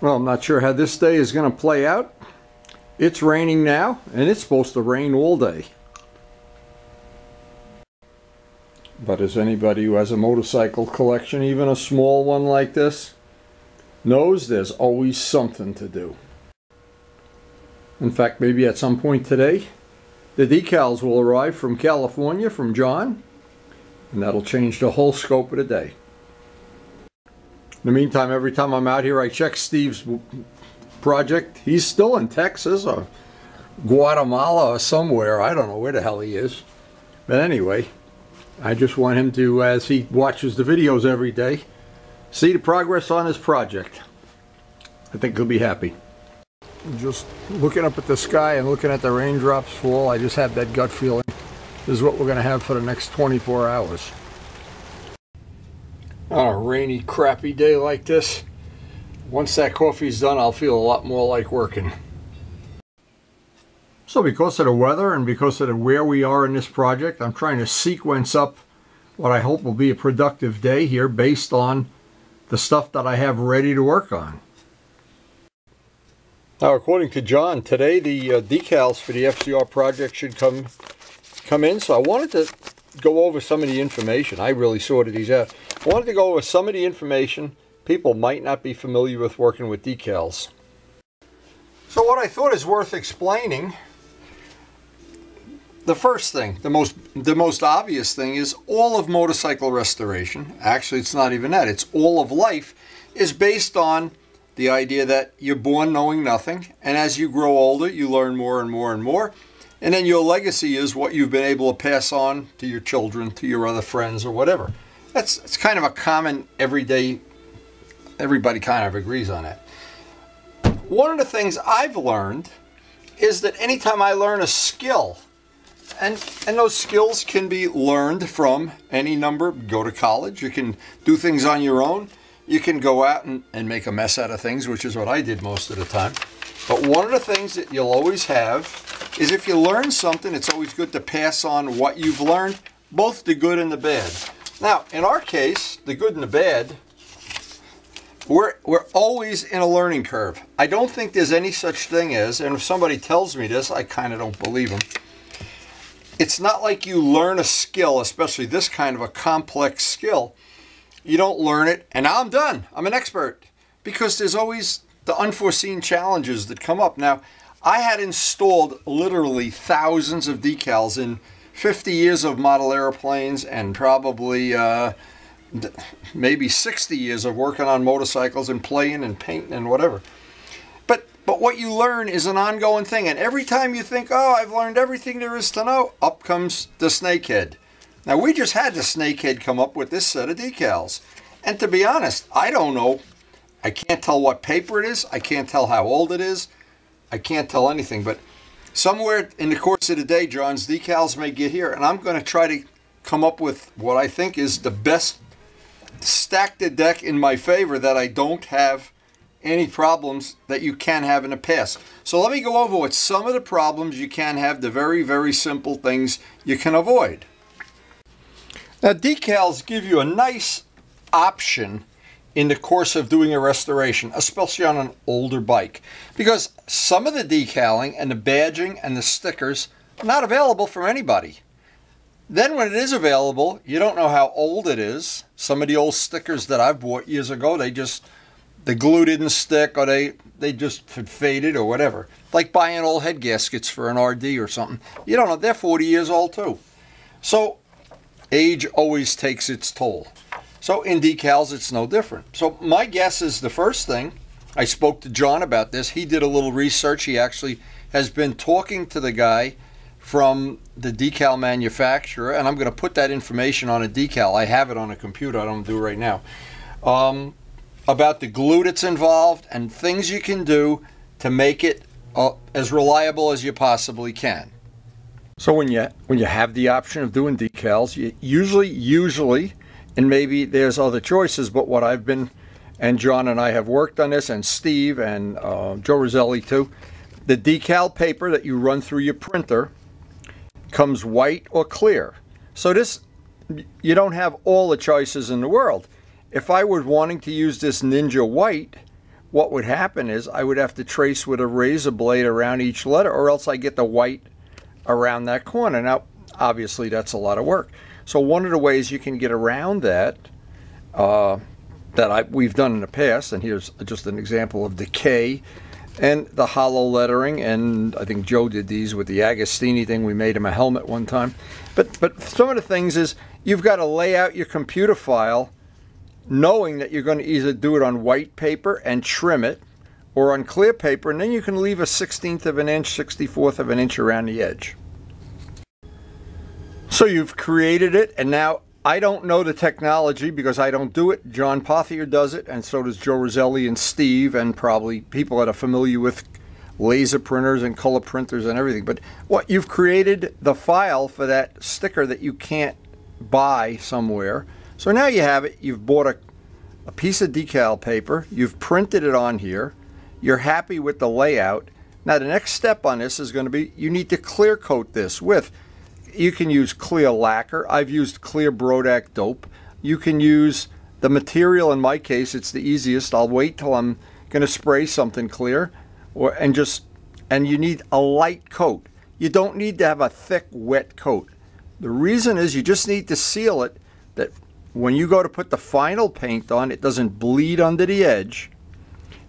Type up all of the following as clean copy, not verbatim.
Well, I'm not sure how this day is going to play out. It's raining now, and it's supposed to rain all day. But as anybody who has a motorcycle collection, even a small one like this, knows there's always something to do. In fact, maybe at some point today, the decals will arrive from California, from John, and that'll change the whole scope of the day. In the meantime, every time I'm out here, I check Steve's project. He's still in Texas or Guatemala or somewhere. I don't know where the hell he is. But anyway, I just want him to, as he watches the videos every day, see the progress on his project. I think he'll be happy. Just looking up at the sky and looking at the raindrops fall, I just have that gut feeling this is what we're going to have for the next 24 hours. On a rainy, crappy day like this, once that coffee's done, I'll feel a lot more like working. So because of the weather and because of where we are in this project, I'm trying to sequence up what I hope will be a productive day here based on the stuff that I have ready to work on. Now, according to John, today the decals for the FZR project should come in, so I wanted to go over some of the information. I really sorted these out. I wanted to go over some of the information people might not be familiar with working with decals. So what I thought is worth explaining, the first thing, the most obvious thing is all of motorcycle restoration, actually it's not even that, it's all of life, is based on the idea that you're born knowing nothing, and as you grow older you learn more and more and more, and then your legacy is what you've been able to pass on to your children, to your other friends, or whatever. It's kind of a common everyday, everybody kind of agrees on it. One of the things I've learned is that anytime I learn a skill, and those skills can be learned from any number, go to college, you can do things on your own, you can go out and make a mess out of things, which is what I did most of the time. But one of the things that you'll always have is if you learn something, it's always good to pass on what you've learned, both the good and the bad. Now, in our case, the good and the bad, we're always in a learning curve. I don't think there's any such thing as, and if somebody tells me this, I kind of don't believe them. It's not like you learn a skill, especially this kind of a complex skill. You don't learn it, and now I'm done. I'm an expert. Because there's always the unforeseen challenges that come up. Now, I had installed literally thousands of decals in 50 years of model airplanes and probably maybe 60 years of working on motorcycles and playing and painting and whatever. But what you learn is an ongoing thing. And every time you think, oh, I've learned everything there is to know, up comes the snakehead. Now, we just had the snakehead come up with this set of decals. And to be honest, I don't know. I can't tell what paper it is. I can't tell how old it is. I can't tell anything. But somewhere in the course of the day, John's decals may get here. And I'm going to try to come up with what I think is the best, stack the deck in my favor that I don't have any problems that you can have in the past. So let me go over what some of the problems you can have, the very, very simple things you can avoid. Now, decals give you a nice option in the course of doing a restoration, especially on an older bike, because some of the decaling and the badging and the stickers are not available from anybody. Then when it is available, you don't know how old it is. Some of the old stickers that I've bought years ago, the glue didn't stick, or they just had faded or whatever. Like buying old head gaskets for an RD or something. You don't know, they're 40 years old too. So age always takes its toll. So in decals, it's no different. So my guess is the first thing, I spoke to John about this. He did a little research. He actually has been talking to the guy from the decal manufacturer, and I'm going to put that information on a decal. I have it on a computer. I don't do it right now. About the glue that's involved and things you can do to make it as reliable as you possibly can. So when you have the option of doing decals, you usually, and maybe there's other choices, but what I've been, and John and I have worked on this, and Steve and Joe Roselli too, the decal paper that you run through your printer comes white or clear. So this, you don't have all the choices in the world. If I were wanting to use this Ninja White, what would happen is I would have to trace with a razor blade around each letter, or else I get the white around that corner. Now, obviously, that's a lot of work. So one of the ways you can get around that, we've done in the past, and here's just an example of decay and the hollow lettering, and I think Joe did these with the Agostini thing. We made him a helmet one time. But some of the things is you've got to lay out your computer file knowing that you're going to either do it on white paper and trim it, or on clear paper, and then you can leave a 1/16 of an inch, 1/64 of an inch around the edge. So you've created it, and now I don't know the technology because I don't do it. John Pothier does it, and so does Joe Roselli and Steve, and probably people that are familiar with laser printers and color printers and everything. But what you've created the file for that sticker that you can't buy somewhere. So now you have it. You've bought a piece of decal paper. You've printed it on here. You're happy with the layout. Now the next step on this is going to be you need to clear coat this with. You can use clear lacquer. I've used clear Brodak dope. You can use the material. In my case, it's the easiest. I'll wait till I'm going to spray something clear, and you need a light coat. You don't need to have a thick, wet coat. The reason is you just need to seal it that when you go to put the final paint on, it doesn't bleed under the edge.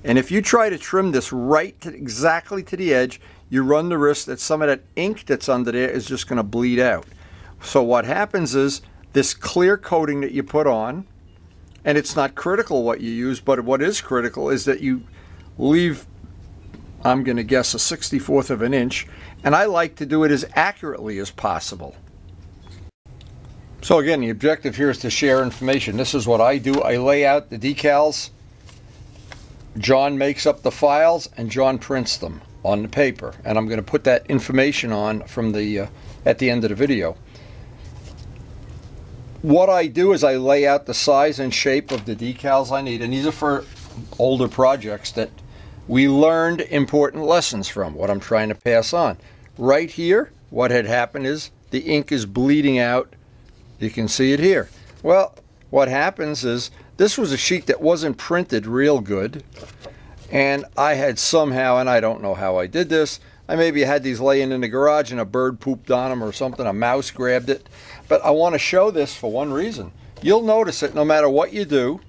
And if you try to trim this exactly to the edge, you run the risk that some of that ink that's under there is just going to bleed out. So what happens is this clear coating that you put on, and it's not critical what you use, but what is critical is that you leave, I'm going to guess, a 1/64 of an inch, and I like to do it as accurately as possible. So again, the objective here is to share information. This is what I do. I lay out the decals. John makes up the files, and John prints them on the paper. And I'm going to put that information on from the at the end of the video. What I do is I lay out the size and shape of the decals I need, and these are for older projects that we learned important lessons from, what I'm trying to pass on. Right here, what had happened is the ink is bleeding out. You can see it here. Well, what happens is this was a sheet that wasn't printed real good, and I had somehow, and I don't know how I did this, I maybe had these laying in the garage and a bird pooped on them or something, a mouse grabbed it. But I want to show this for one reason. You'll notice it no matter what you do,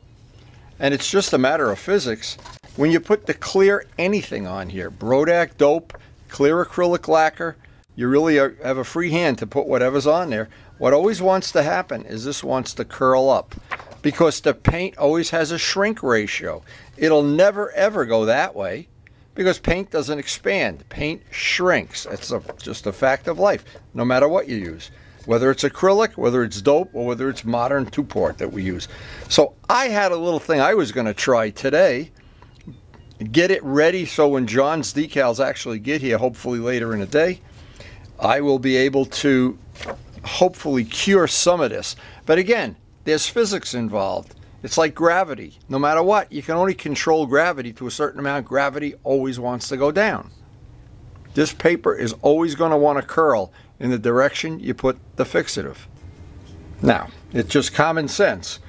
and it's just a matter of physics. When you put the clear anything on here, Brodak dope, clear acrylic lacquer, you really have a free hand to put whatever's on there. What always wants to happen is this wants to curl up, because the paint always has a shrink ratio. It'll never ever go that way because paint doesn't expand. Paint shrinks. It's just a fact of life, no matter what you use. Whether it's acrylic, whether it's dope, or whether it's modern two-part that we use. So I had a little thing I was going to try today. Get it ready so when John's decals actually get here, hopefully later in the day, I will be able to hopefully cure some of this. But again, there's physics involved. It's like gravity. No matter what, you can only control gravity to a certain amount. Gravity always wants to go down. This paper is always going to want to curl in the direction you put the fixative. Now, it's just common sense.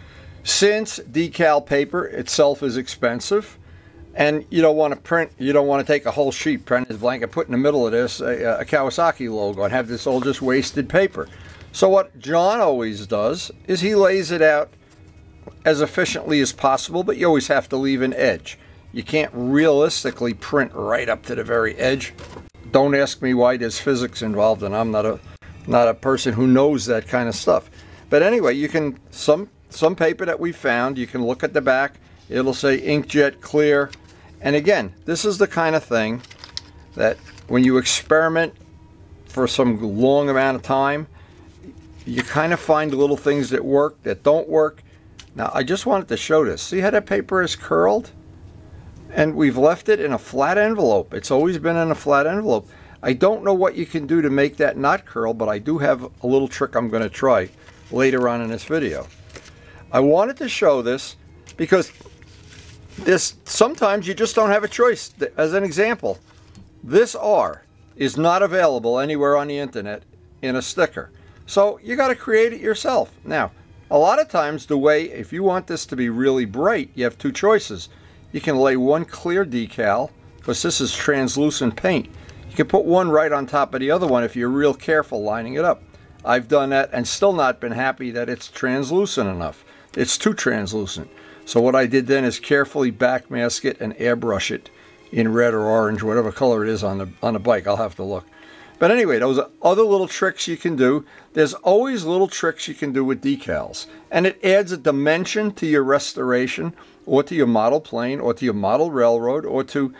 Since decal paper itself is expensive, and you don't want to print, you don't want to take a whole sheet, print this blank, and put in the middle of this a Kawasaki logo and have this all just wasted paper. So what John always does is he lays it out as efficiently as possible, but you always have to leave an edge. You can't realistically print right up to the very edge. Don't ask me why there's physics involved, and I'm not a person who knows that kind of stuff. But anyway, you can, some paper that we found, you can look at the back, it'll say inkjet clear. And again, this is the kind of thing that when you experiment for some long amount of time, you kind of find little things that work, that don't work. Now, I just wanted to show this. See how that paper is curled? And we've left it in a flat envelope. It's always been in a flat envelope. I don't know what you can do to make that not curl, but I do have a little trick I'm going to try later on in this video. I wanted to show this because sometimes you just don't have a choice. As an example, this R is not available anywhere on the internet in a sticker. So you got to create it yourself. Now, a lot of times the way, if you want this to be really bright, you have two choices. you can lay one clear decal, because this is translucent paint. You can put one right on top of the other one if you're real careful lining it up. I've done that and still not been happy that it's translucent enough. It's too translucent. So what I did then is carefully backmask it and airbrush it in red or orange, whatever color it is on the bike. I'll have to look. But anyway, those are other little tricks you can do. There's always little tricks you can do with decals. And it adds a dimension to your restoration, or to your model plane, or to your model railroad, or to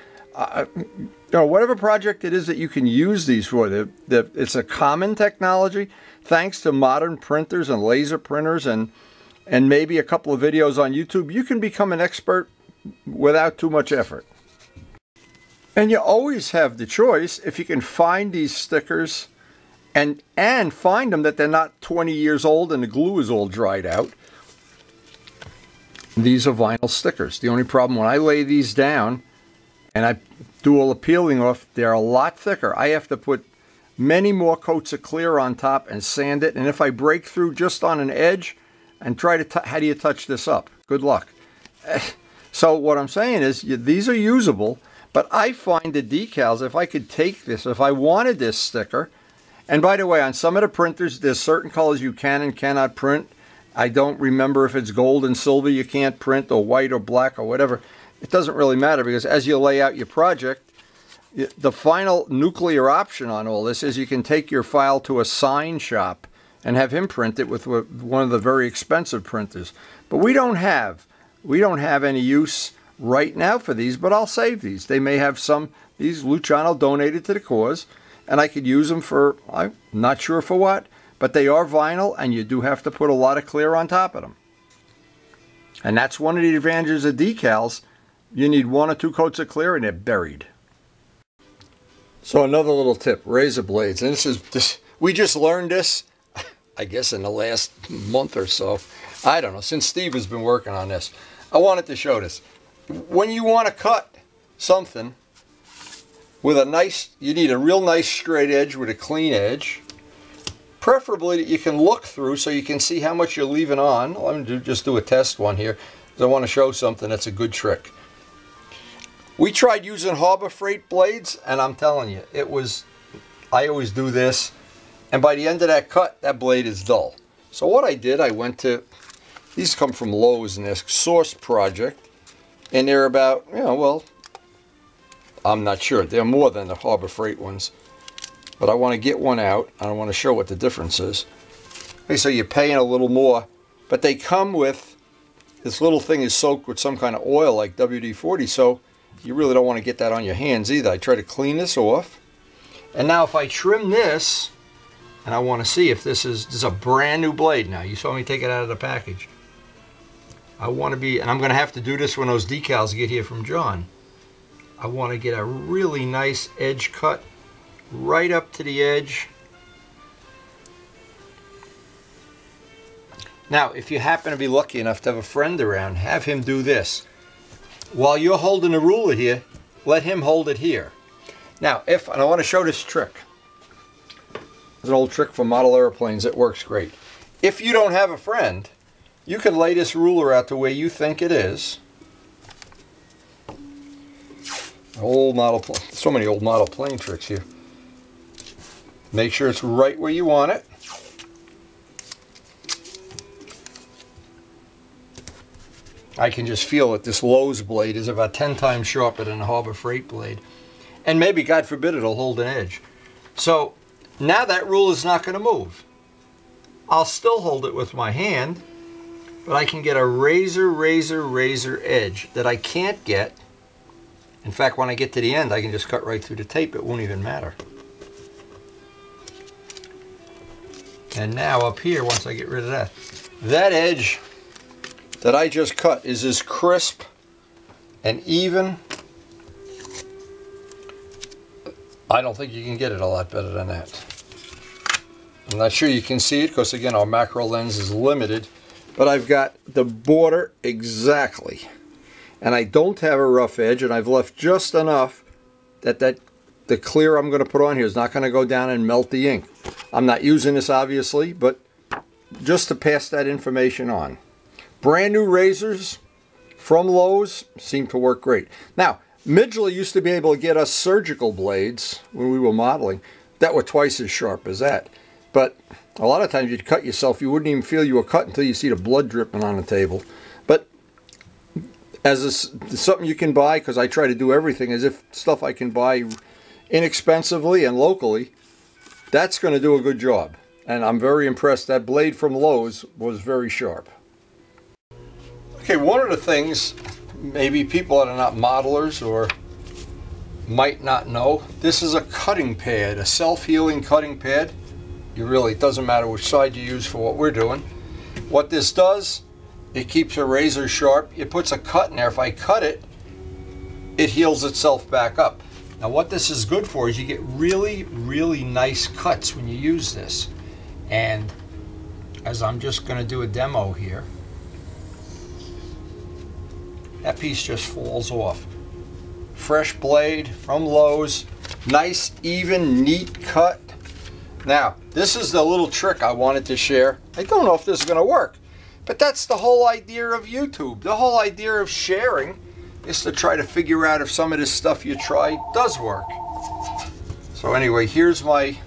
whatever project it is that you can use these for. It's a common technology. Thanks to modern printers and laser printers and maybe a couple of videos on YouTube, you can become an expert without too much effort. And you always have the choice, if you can find these stickers and find them that they're not 20 years old and the glue is all dried out. These are vinyl stickers. The only problem when I lay these down and I do all the peeling off, they're a lot thicker. I have to put many more coats of clear on top and sand it. And if I break through just on an edge and try to, how do you touch this up? Good luck. So what I'm saying is, these are usable. But I find the decals, if I could take this, if I wanted this sticker, and by the way, on some of the printers, there's certain colors you can and cannot print. I don't remember if it's gold and silver you can't print, or white or black or whatever. It doesn't really matter, because as you lay out your project, the final nuclear option on all this is you can take your file to a sign shop and have him print it with one of the very expensive printers. But we don't have any use right now for these, but I'll save these. They may have some, these Luciano donated to the cause, and I could use them for, I'm not sure for what, but they are vinyl, and you do have to put a lot of clear on top of them. And that's one of the advantages of decals. You need 1 or 2 coats of clear and they're buried. So another little tip, razor blades. And we just learned this, I guess, in the last month or so. I don't know, since Steve has been working on this. I wanted to show this. When you want to cut something with a nice, you need a real nice straight edge with a clean edge. Preferably that you can look through so you can see how much you're leaving on. Let me just do a test one here, because I want to show something that's a good trick. We tried using Harbor Freight blades, and I'm telling you, I always do this, and by the end of that cut, that blade is dull. So what I did, I went to, these come from Lowe's in this Source Project, and they're about, well, I'm not sure. They're more than the Harbor Freight ones. But I want to get one out, and I want to show what the difference is. Okay, so you're paying a little more, but they come with, this little thing is soaked with some kind of oil like WD-40, so you really don't want to get that on your hands either. I try to clean this off. And now if I trim this, and I want to see if this is a brand new blade now. You saw me take it out of the package. I want to be, and I'm going to have to do this when those decals get here from John. I want to get a really nice edge cut right up to the edge. Now, if you happen to be lucky enough to have a friend around, have him do this. While you're holding the ruler here, let him hold it here. Now, and I want to show this trick. It's an old trick for model airplanes. It works great. If you don't have a friend, you can lay this ruler out the way you think it is. Old model, so many old model plane tricks here. Make sure it's right where you want it. I can just feel that this Lowe's blade is about 10 times sharper than a Harbor Freight blade. And maybe, God forbid, it'll hold an edge. So now that ruler is not going to move. I'll still hold it with my hand, but I can get a razor edge that I can't get. In fact, when I get to the end, I can just cut right through the tape. It won't even matter. And now up here, once I get rid of that edge that I just cut is as crisp and even. I don't think you can get it a lot better than that. I'm not sure you can see it because, again, our macro lens is limited, but I've got the border exactly. And I don't have a rough edge, and I've left just enough that the clear I'm going to put on here is not going to go down and melt the ink. I'm not using this, obviously, but just to pass that information on. Brand new razors from Lowe's seem to work great. Now, Midgley used to be able to get us surgical blades when we were modeling that were twice as sharp as that. But a lot of times you'd cut yourself, you wouldn't even feel you were cut until you see the blood dripping on the table. But as something you can buy, because I try to do everything as if stuff I can buy inexpensively and locally, that's going to do a good job. And I'm very impressed. That blade from Lowe's was very sharp. Okay, one of the things maybe people that are not modelers or might not know, this is a cutting pad, a self-healing cutting pad. It doesn't matter which side you use for what we're doing. What this does, it keeps a razor sharp. It puts a cut in there. If I cut it, it heals itself back up. Now what this is good for is you get really, really nice cuts when you use this. And as I'm just going to do a demo here, that piece just falls off. Fresh blade from Lowe's, nice, even, neat cut. Now, this is the little trick I wanted to share. I don't know if this is going to work, but that's the whole idea of YouTube. The whole idea of sharing is to try to figure out if some of this stuff you try does work. So anyway, here's my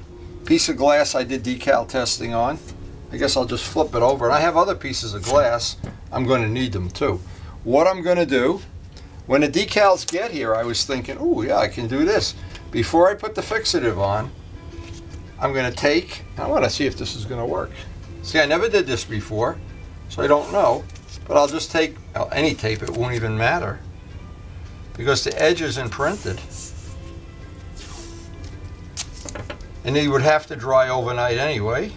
piece of glass I did decal testing on. I guess I'll just flip it over. And I have other pieces of glass. I'm going to need them too. What I'm going to do, when the decals get here, I was thinking, oh yeah, I can do this. Before I put the fixative on, I'm going to take, I want to see if this is going to work. See, I never did this before, so I don't know. But I'll just take, well, any tape, it won't even matter, because the edge is imprinted. And they would have to dry overnight anyway,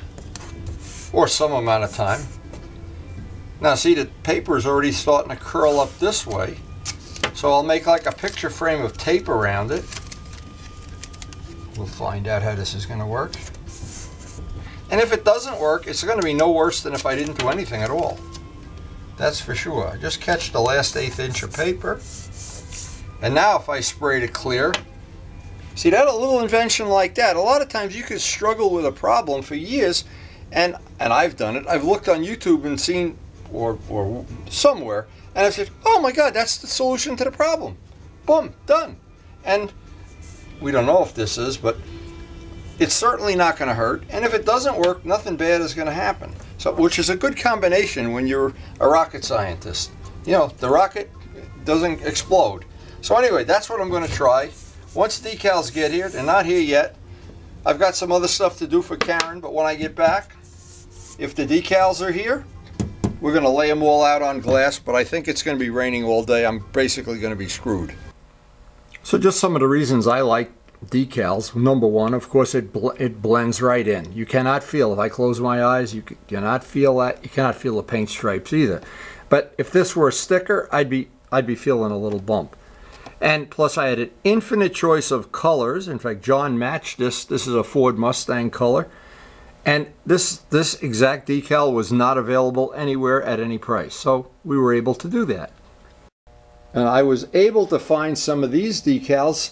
or some amount of time. Now see, the paper is already starting to curl up this way, so I'll make like a picture frame of tape around it. We'll find out how this is going to work. And if it doesn't work, it's going to be no worse than if I didn't do anything at all. That's for sure. Just catch the last 1/8 inch of paper. And now if I sprayed it clear, see that a little invention like that, a lot of times you could struggle with a problem for years, and I've done it. I've looked on YouTube and seen, or somewhere, and I've said, oh my God, that's the solution to the problem. Boom, done. And we don't know if this is, but it's certainly not going to hurt. And if it doesn't work, nothing bad is going to happen. So, which is a good combination when you're a rocket scientist. You know, the rocket doesn't explode. So anyway, that's what I'm going to try. Once decals get here, they're not here yet. I've got some other stuff to do for Karen, but when I get back, if the decals are here, we're going to lay them all out on glass, but I think it's going to be raining all day. I'm basically going to be screwed. So just some of the reasons I like decals. Number one, of course, it blends right in. You cannot feel, if I close my eyes, you cannot feel that. You cannot feel the paint stripes either. But if this were a sticker, I'd be feeling a little bump. And plus I had an infinite choice of colors. In fact, John matched this. This is a Ford Mustang color. And this exact decal was not available anywhere at any price. So we were able to do that. And I was able to find some of these decals,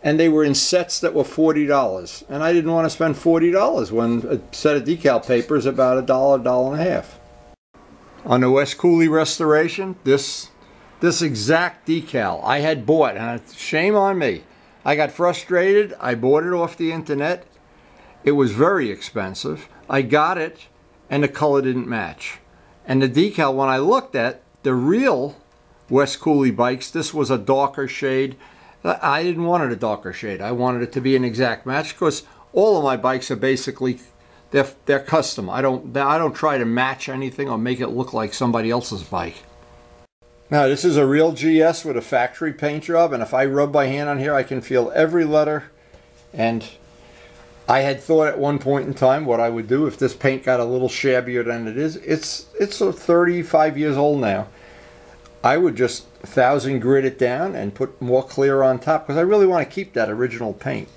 and they were in sets that were $40. And I didn't want to spend $40 when a set of decal paper is about $1, $1.50. On the West Cooley restoration, this exact decal I had bought, and shame on me. I got frustrated. I bought it off the internet. It was very expensive. I got it, and the color didn't match. And the decal, when I looked at the real West Cooley bikes, this was a darker shade. I didn't want it a darker shade. I wanted it to be an exact match, because all of my bikes are basically, they're custom. I don't try to match anything or make it look like somebody else's bike. Now this is a real GS with a factory paint job, and if I rub my hand on here, I can feel every letter. And I had thought at one point in time what I would do if this paint got a little shabbier than it is. It's 35 years old now. I would just 1000 grit it down and put more clear on top, because I really want to keep that original paint.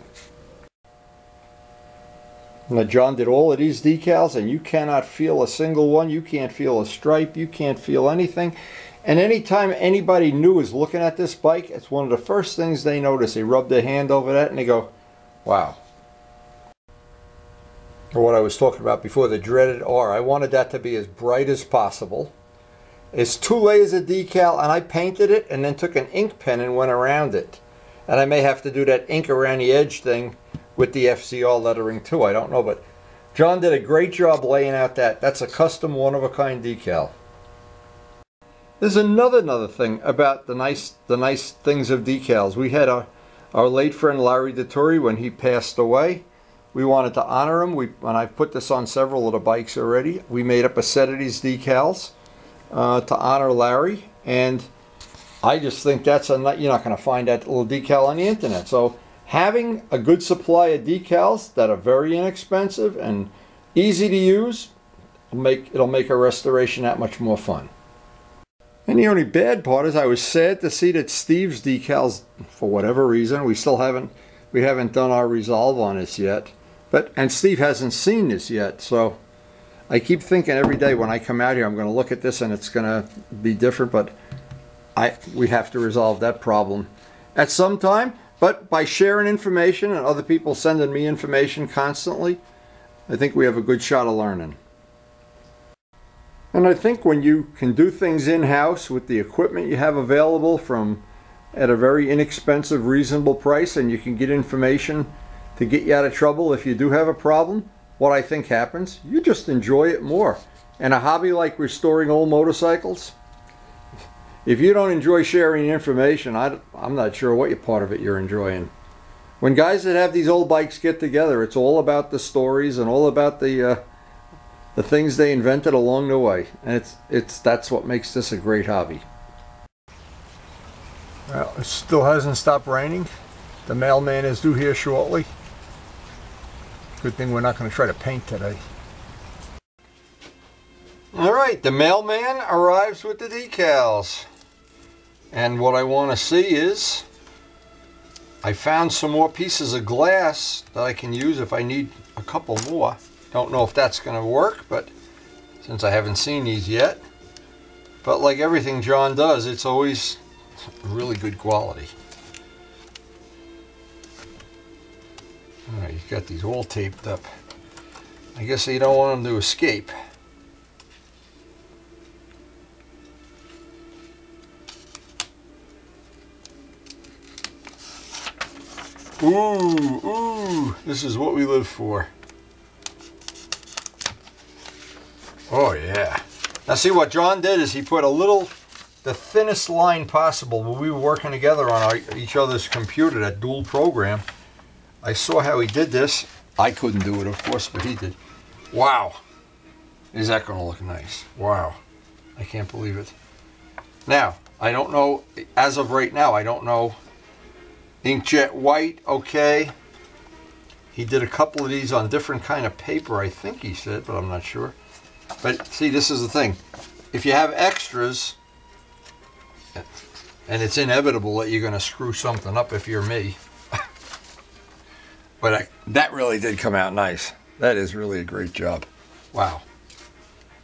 Now John did all of these decals, and you cannot feel a single one. You can't feel a stripe. You can't feel anything. And anytime anybody new is looking at this bike, it's one of the first things they notice. They rub their hand over that and they go, wow. Or what I was talking about before, the dreaded R. I wanted that to be as bright as possible. It's 2 layers of decal, and I painted it and then took an ink pen and went around it. And I may have to do that ink around the edge thing with the FZR lettering too. I don't know, but John did a great job laying out that. That's a custom one-of-a-kind decal. There's another thing about the nice things of decals. We had our late friend Larry DeTuri when he passed away. We wanted to honor him. And I've put this on several of the bikes already. We made up a set of these decals to honor Larry, and I just think that's you're not going to find that little decal on the internet. So having a good supply of decals that are very inexpensive and easy to use, it'll make a restoration that much more fun. And the only bad part is I was sad to see that Steve's decals, for whatever reason, we haven't done our resolve on this yet. And Steve hasn't seen this yet, so I keep thinking every day when I come out here I'm going to look at this and it's going to be different, but we have to resolve that problem at some time. But by sharing information and other people sending me information constantly, I think we have a good shot of learning. And I think when you can do things in-house with the equipment you have available at a very inexpensive, reasonable price, and you can get information to get you out of trouble if you do have a problem, what I think happens, you just enjoy it more. And a hobby like restoring old motorcycles, if you don't enjoy sharing information, I'm not sure what part of it you're enjoying. When guys that have these old bikes get together, it's all about the stories and all about the things they invented along the way, and that's what makes this a great hobby. Well, it still hasn't stopped raining. The mailman is due here shortly. Good thing we're not going to try to paint today. All right, the mailman arrives with the decals, and what I want to see is I found some more pieces of glass that I can use if I need a couple more. Don't know if that's going to work, but since I haven't seen these yet. But like everything John does, it's always really good quality. Alright, you've got these all taped up. I guess you don't want them to escape. Ooh, this is what we live for. Oh yeah. Now see, what John did is he put the thinnest line possible. When we were working together on each other's computer, that dual program, I saw how he did this. I couldn't do it, of course, but he did. Wow. Is that going to look nice? Wow. I can't believe it. Now, I don't know, as of right now, I don't know. Inkjet white, okay. He did a couple of these on different kind of paper, I think he said, but I'm not sure. But see, this is the thing. If you have extras, and it's inevitable that you're going to screw something up if you're me. But that really did come out nice. That is really a great job. Wow.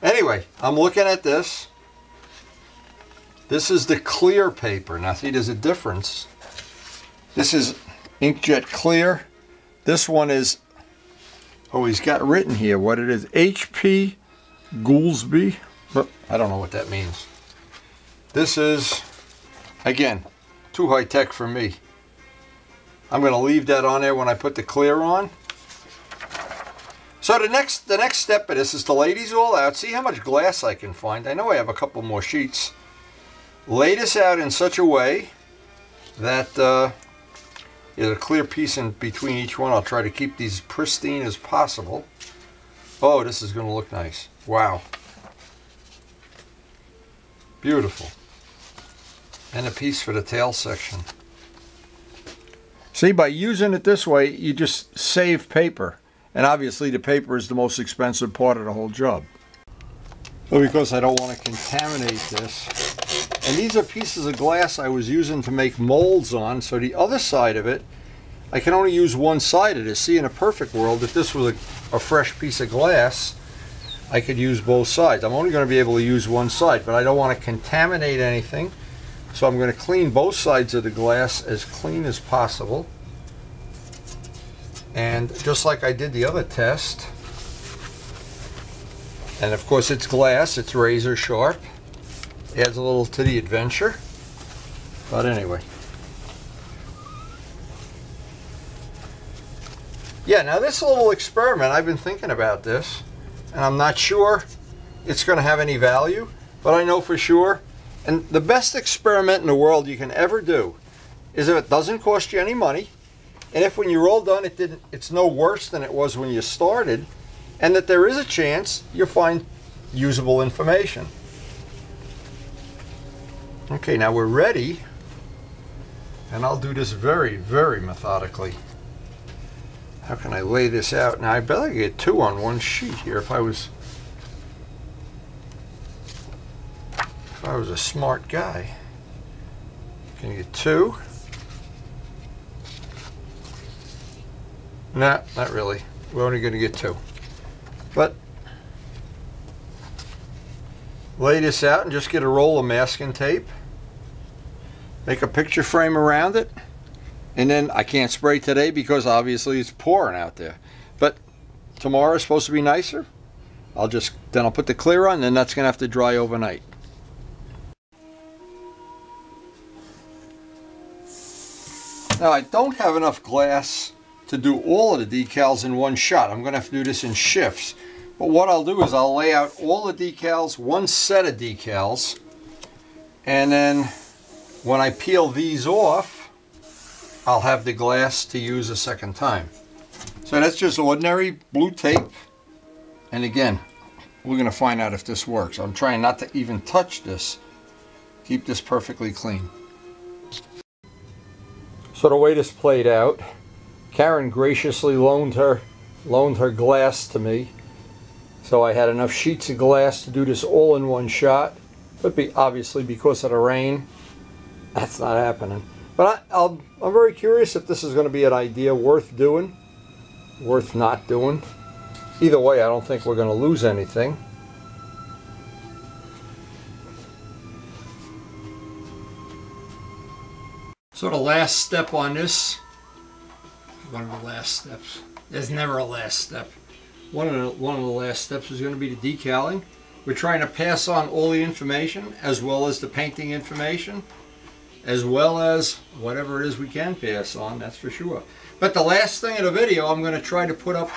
Anyway, I'm looking at this. This is the clear paper. Now see, there's a difference. This is inkjet clear. This one is, oh, he's got written here what it is. HP Goolsby. I don't know what that means. This is, again, too high tech for me. I'm going to leave that on there when I put the clear on. So the next step of this is to lay these all out, see how much glass I can find. I know I have a couple more sheets. Lay this out in such a way that there's a clear piece in between each one. I'll try to keep these pristine as possible. Oh, this is going to look nice. Wow. Beautiful. And a piece for the tail section. See, by using it this way, you just save paper. And obviously the paper is the most expensive part of the whole job. Well, because I don't want to contaminate this. And these are pieces of glass I was using to make molds on, so the other side of it, I can only use one side of this. See, in a perfect world, if this was a fresh piece of glass, I could use both sides. I'm only going to be able to use one side, but I don't want to contaminate anything. So I'm going to clean both sides of the glass as clean as possible. And just like I did the other test, and of course it's glass, it's razor sharp. Adds a little to the adventure. But anyway. Yeah, now this little experiment, I've been thinking about this, and I'm not sure it's going to have any value, but I know for sure. And the best experiment in the world you can ever do is if it doesn't cost you any money, and if when you're all done it's no worse than it was when you started, and that there is a chance you'll find usable information. Okay, now we're ready, and I'll do this very, very methodically. How can I lay this out? Now I better get 2 on one sheet here if I was a smart guy. Can you get 2? Nah, not really. We're only going to get 2. But lay this out and just get a roll of masking tape. Make a picture frame around it. And then I can't spray today because obviously it's pouring out there. But tomorrow is supposed to be nicer. Then I'll put the clear on, and then that's going to have to dry overnight. Now I don't have enough glass to do all of the decals in one shot. I'm going to have to do this in shifts. But what I'll do is I'll lay out all the decals, one set of decals, and then when I peel these off, I'll have the glass to use a second time. So that's just ordinary blue tape. And again, we're going to find out if this works. I'm trying not to even touch this. Keep this perfectly clean. So the way this played out, Karen graciously loaned her glass to me. So I had enough sheets of glass to do this all in one shot. But obviously because of the rain, that's not happening. But I'm very curious if this is going to be an idea worth doing, worth not doing. Either way, I don't think we're going to lose anything. So the last step on this, one of the last steps, there's never a last step. One of the last steps is going to be the decaling. We're trying to pass on all the information as well as the painting information, as well as whatever it is we can pass on, that's for sure. But the last thing in the video, I'm going to try to put up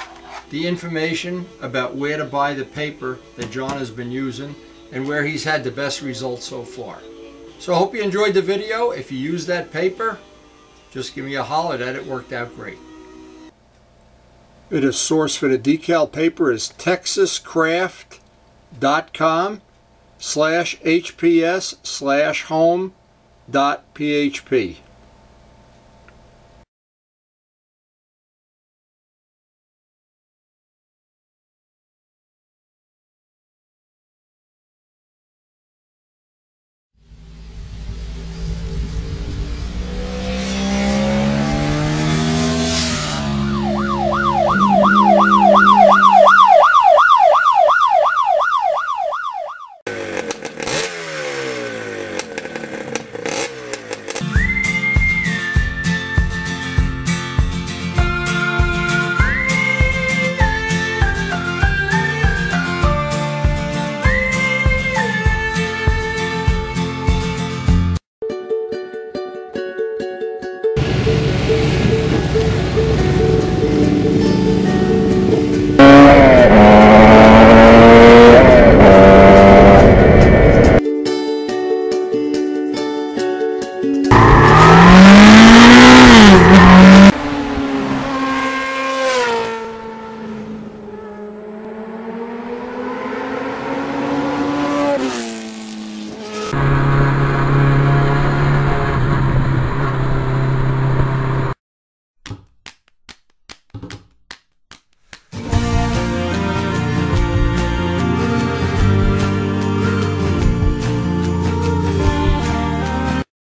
the information about where to buy the paper that John has been using and where he's had the best results so far. So I hope you enjoyed the video. If you use that paper, just give me a holler that it worked out great. The source for the decal paper is texascraft.com/HPS/home.php.